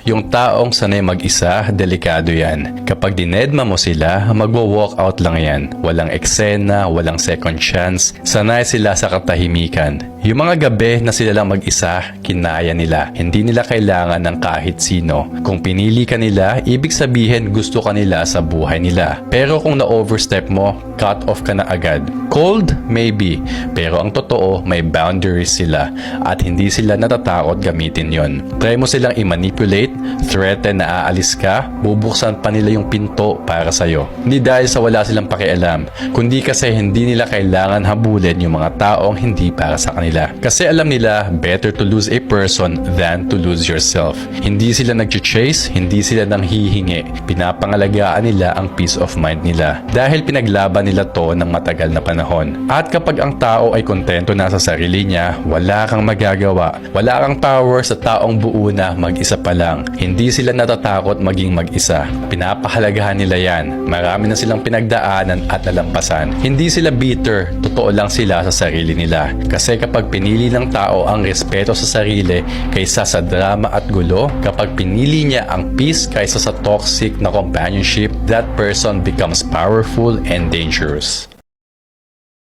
Yung taong sanay mag-isa, delikado yan. Kapag dinedma mo sila, magwo-walk out lang yan. Walang eksena, walang second chance. Sanay sila sa katahimikan. Yung mga gabi na sila lang mag-isa, kinaya nila. Hindi nila kailangan ng kahit sino. Kung pinili ka nila, ibig sabihin gusto ka nila sa buhay nila. Pero kung na-overstep mo, cut off ka na agad. Cold? Maybe. Pero ang totoo, may boundaries sila at hindi sila natatakot gamitin yon. Try mo silang i-manipulate, threaten na aalis ka, bubuksan pa nila yung pinto para sa'yo. Hindi dahil sa wala silang pakialam, kundi kasi hindi nila kailangan habulin yung mga taong hindi para sa kanila. Kasi alam nila, better to lose a person than to lose yourself. Hindi sila nag-chase, hindi sila nang hihingi. Pinapangalagaan nila ang peace of mind nila. Dahil pinaglaban nila to ng matagal na panahon. At kapag ang tao ay kontento na sa sarili niya, wala kang magagawa. Wala kang power sa taong buo na mag-isa pa lang. Hindi sila natatakot maging mag-isa. Pinapahalagahan nila yan. Marami na silang pinagdaanan at nalampasan. Hindi sila bitter. Totoo lang sila sa sarili nila. Kasi kapag pinili ng tao ang respeto sa sarili kaysa sa drama at gulo, kapag pinili niya ang peace kaysa sa toxic na companionship, that person becomes powerful and dangerous.